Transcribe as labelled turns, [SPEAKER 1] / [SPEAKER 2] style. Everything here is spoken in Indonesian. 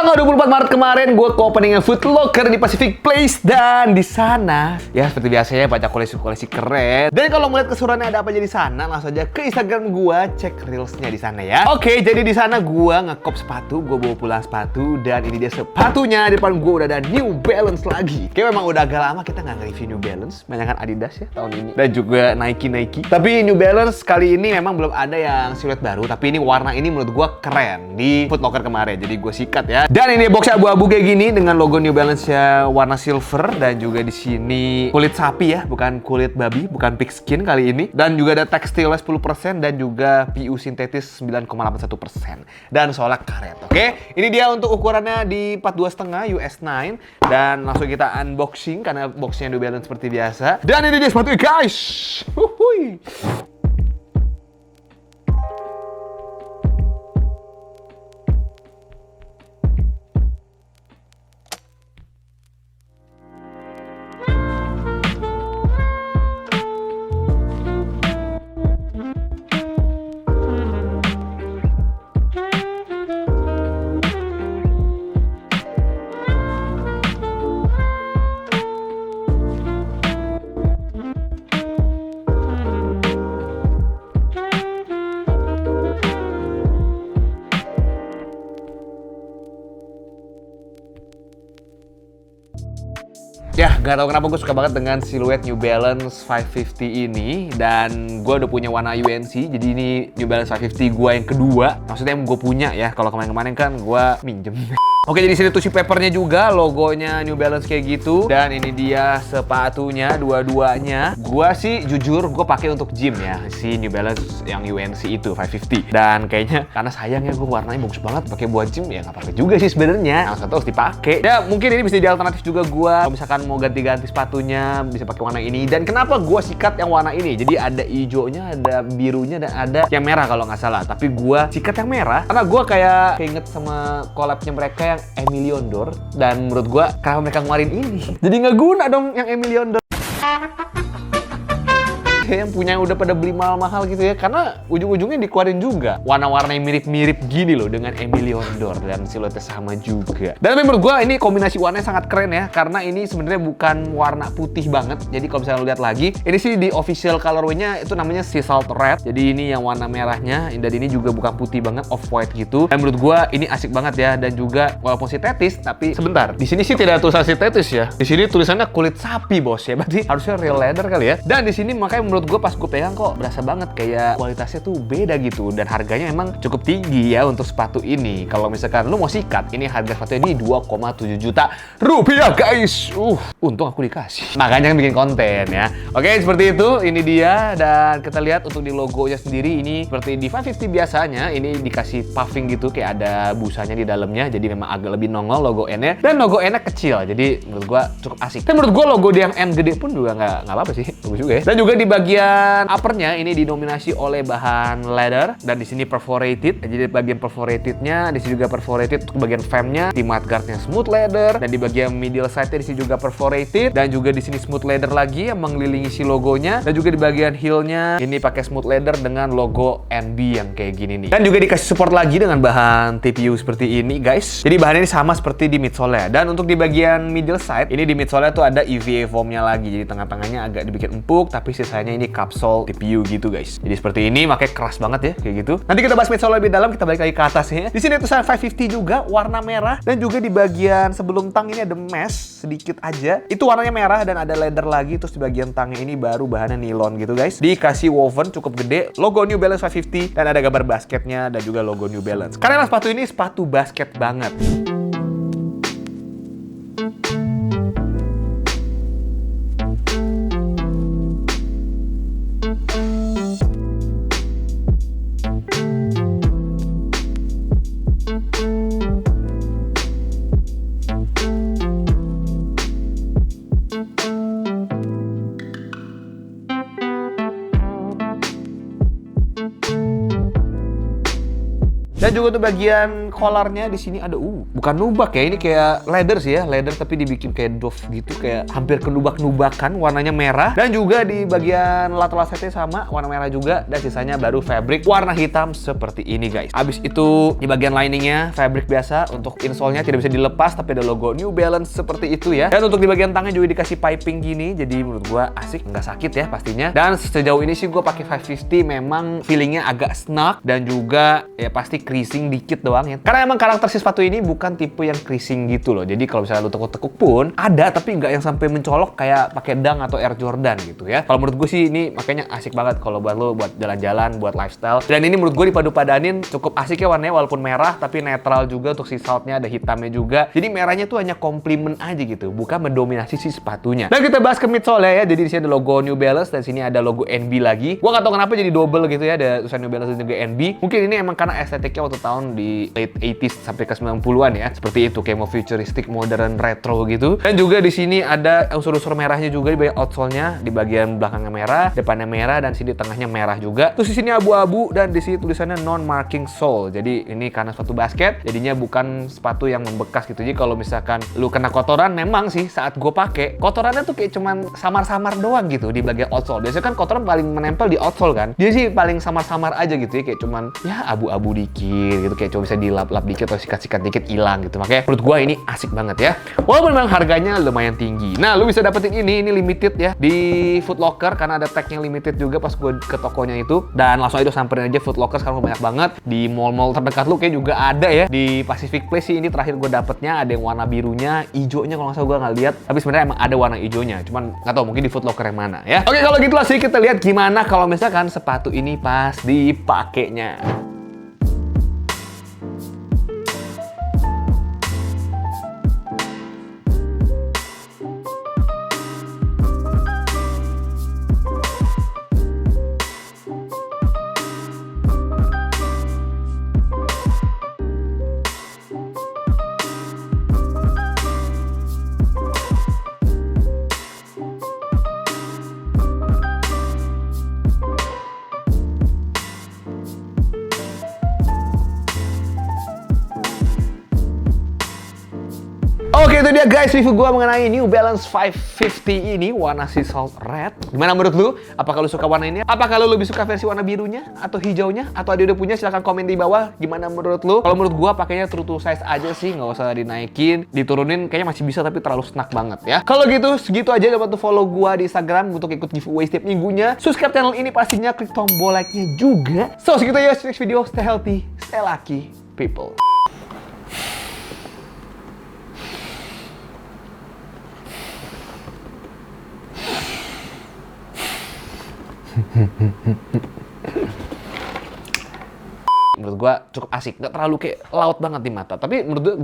[SPEAKER 1] Tanggal 24 Maret kemarin gue ke openingnya Foot Locker di Pacific Place, dan di sana ya seperti biasanya banyak koleksi-koleksi keren. Dan kalau melihat keseruannya ada apa aja di sana, langsung aja ke Instagram gue, cek reelsnya di sana ya. Oke, jadi di sana gue ngekop sepatu, gue bawa pulang sepatu, dan ini dia sepatunya. Di depan gue udah ada New Balance lagi. Kayak memang udah agak lama kita nggak nge-review New Balance, banyak kan Adidas ya tahun ini, dan juga Nike. Tapi New Balance kali ini memang belum ada yang siluet baru, tapi ini warna ini menurut gue keren di Foot Locker kemarin, jadi gue sikat ya. Dan ini boxnya abu-abu kayak gini dengan logo New Balance-nya warna silver, dan juga di sini kulit sapi ya, bukan kulit babi, bukan pig skin kali ini. Dan juga ada tekstilnya 10% dan juga PU sintetis 9,81%. Dan soalnya karet. Oke, ini dia untuk ukurannya di 42,5 US 9, dan langsung kita unboxing karena boxnya New Balance seperti biasa. Dan ini dia sepatunya guys. Huhuy. Ya, gak tau kenapa gue suka banget dengan siluet New Balance 550 ini. Dan gue udah punya warna UNC, jadi ini New Balance 550 gue yang kedua. Maksudnya yang gue punya ya, kalau kemarin-kemarin kan gue minjem. Oke, jadi sini tuh papernya juga, logonya New Balance kayak gitu. Dan ini dia sepatunya, dua-duanya. Gua sih jujur, gue pakai untuk gym ya, si New Balance yang UNC itu 550. Dan kayaknya karena sayang ya, gue warnanya bagus banget, pakai buat gym ya nggak apa-apa juga sih sebenarnya. Yang satu harus dipakai. Ya mungkin ini bisa jadi alternatif juga gue. Kalau misalkan mau ganti-ganti sepatunya, bisa pakai warna ini. Dan kenapa gue sikat yang warna ini? Jadi ada hijaunya, ada birunya, dan ada yang merah kalau nggak salah. Tapi gue sikat yang merah karena gue kayak keinget sama collabnya mereka yang Emilion Dor, dan menurut gua kenapa mereka ngeluarin ini? Jadi nggak guna dong yang Emilion Dor. Yang punya udah pada beli mahal-mahal gitu ya, karena ujung-ujungnya dikeluarin juga warna-warna yang mirip-mirip gini loh dengan Emilion Dor, dan siluetnya sama juga. Dan tapi menurut gua ini kombinasi warnanya sangat keren ya, karena ini sebenarnya bukan warna putih banget. Jadi kalau misalnya lo lihat lagi, ini sih di official colorway-nya itu namanya Sea Salt Red. Jadi ini yang warna merahnya, dan ini juga bukan putih banget, off white gitu. Dan menurut gua ini asik banget ya, dan juga walaupun sintetis, tapi sebentar, di sini sih tidak ada tulisan sintetis ya. Di sini tulisannya kulit sapi bos ya, berarti harusnya real leather kali ya. Dan di sini makanya menurut gue pas gue pegang kok berasa banget kayak kualitasnya tuh beda gitu, dan harganya emang cukup tinggi ya untuk sepatu ini. Kalau misalkan lu mau sikat, ini harga sepatunya di 2,7 juta rupiah guys. Untung aku dikasih, makanya kan bikin konten ya. Oke, seperti itu, ini dia. Dan kita lihat untuk di logonya sendiri, ini seperti di 550 biasanya, ini dikasih puffing gitu, kayak ada busanya di dalamnya, jadi memang agak lebih nongol logo N-nya. Dan logo N-nya kecil, jadi menurut gua cukup asik. Dan menurut gua logo dia yang N gede pun juga nggak apa-apa sih, bagus juga ya. Dan juga di bagian uppernya ini didominasi oleh bahan leather, dan di sini perforated. Jadi bagian perforatednya, di sini juga perforated untuk bagian famnya. Di mudguardnya smooth leather, dan di bagian middle side-nya di sini juga perforated, dan juga di sini smooth leather lagi yang mengelilingi si logonya. Dan juga di bagian heel-nya ini pakai smooth leather dengan logo NB yang kayak gini nih. Dan juga dikasih support lagi dengan bahan TPU seperti ini guys. Jadi bahannya ini sama seperti di midsole-nya. Dan untuk di bagian middle side, ini di midsole-nya tuh ada EVA foam-nya lagi. Jadi tengah-tengahnya agak dibikin empuk, tapi sisanya ini capsule TPU gitu guys. Jadi seperti ini, makanya keras banget ya kayak gitu. Nanti kita bahas midsole lebih dalam, kita balik lagi ke atasnya. Di sini tulisan 550 juga warna merah, dan juga di bagian sebelum tang ini ada mesh sedikit aja. Itu warnanya merah dan ada leather lagi. Terus di bagian tangnya ini baru bahannya nilon gitu guys. Dikasih woven cukup gede, logo New Balance 550, dan ada gambar basketnya dan juga logo New Balance. Karena sepatu ini sepatu basket banget. Dan Dan juga untuk bagian collarnya di sini ada bukan nubak ya, ini kayak leather sih ya, leather tapi dibikin kayak doff gitu, kayak hampir kenubak-nubakan, warnanya merah. Dan juga di bagian lateral setnya sama, warna merah juga, dan sisanya baru fabric warna hitam seperti ini guys. Abis itu di bagian liningnya fabric biasa, untuk insole-nya tidak bisa dilepas tapi ada logo New Balance seperti itu ya. Dan untuk di bagian tangan juga dikasih piping gini, jadi menurut gua asik, nggak sakit ya pastinya. Dan sejauh ini sih gua pakai 550, memang feelingnya agak snug dan juga ya pasti creasing dikit doang ya. Karena emang karakter si sepatu ini bukan tipe yang creasing gitu loh. Jadi kalau misalnya lu tekuk-tekuk pun ada, tapi nggak yang sampai mencolok kayak pakai Dunk atau Air Jordan gitu ya. Kalau menurut gue sih ini makanya asik banget kalau buat lo buat jalan-jalan, buat lifestyle. Dan ini menurut gue dipadu-padanin cukup asik ya warnanya, walaupun merah tapi netral juga untuk si saltnya, ada hitamnya juga. Jadi merahnya tuh hanya komplimen aja gitu, bukan mendominasi si sepatunya. Dan kita bahas ke midsole ya. Jadi di sini ada logo New Balance dan sini ada logo NB lagi. Gua nggak tahu kenapa jadi double gitu ya, ada tulisan New Balance dan juga NB. Mungkin ini emang karena estetiknya waktu tahun di late 80s sampai ke 90-an ya. Seperti itu, kayak mau futuristic, modern, retro gitu. Dan juga di sini ada unsur-unsur merahnya juga di bagian outsole-nya, di bagian belakangnya merah, depannya merah, dan sini tengahnya merah juga. Terus di sini abu-abu dan di sini tulisannya non-marking sole. Jadi ini karena sepatu basket, jadinya bukan sepatu yang membekas gitu. Jadi kalau misalkan lu kena kotoran, memang sih saat gue pakai kotorannya tuh kayak cuman samar-samar doang gitu di bagian outsole. Biasanya kan kotoran paling menempel di outsole kan. Dia sih paling samar-samar aja gitu ya, kayak cuman ya abu-abu dikit gitu, kayak cuma bisa dilap-lap dikit atau sikat-sikat dikit hilang gitu. Makanya menurut gue ini asik banget ya. Walaupun memang harganya lumayan tinggi. Nah, lu bisa dapetin ini limited ya di Foot Locker karena ada tagnya limited juga pas gue ke tokonya itu. Dan langsung aja samperin aja Foot Locker, sekarang banyak banget di mall-mall terdekat lu, kayak juga ada ya. Di Pacific Place sih ini terakhir gue dapetnya, ada yang warna birunya, hijaunya kalau nggak salah gue nggak lihat. Tapi sebenarnya emang ada warna hijaunya, cuman nggak tahu mungkin di Foot Locker yang mana ya. Oke, kalau gitu langsung kita lihat gimana kalau misalkan sepatu ini pas dipakainya. Oke, itu dia guys review gue mengenai New Balance 550 ini warna sea salt red. Gimana menurut lu? Apakah lu suka warna ini? Apakah lu lebih suka versi warna birunya atau hijaunya? Atau ada udah punya? Silahkan komen di bawah. Gimana menurut lu? Kalau menurut gue pakainya true to size aja sih, nggak usah dinaikin, diturunin kayaknya masih bisa tapi terlalu snug banget ya. Kalau gitu segitu aja. Dapat tuh follow gue di Instagram untuk ikut giveaway setiap minggunya. Subscribe channel ini pastinya, klik tombol like-nya juga. So segitu ya, next video. Stay healthy, stay lucky, people. Menurut gua cukup asik, nggak terlalu kayak laut banget di mata, tapi menurut gua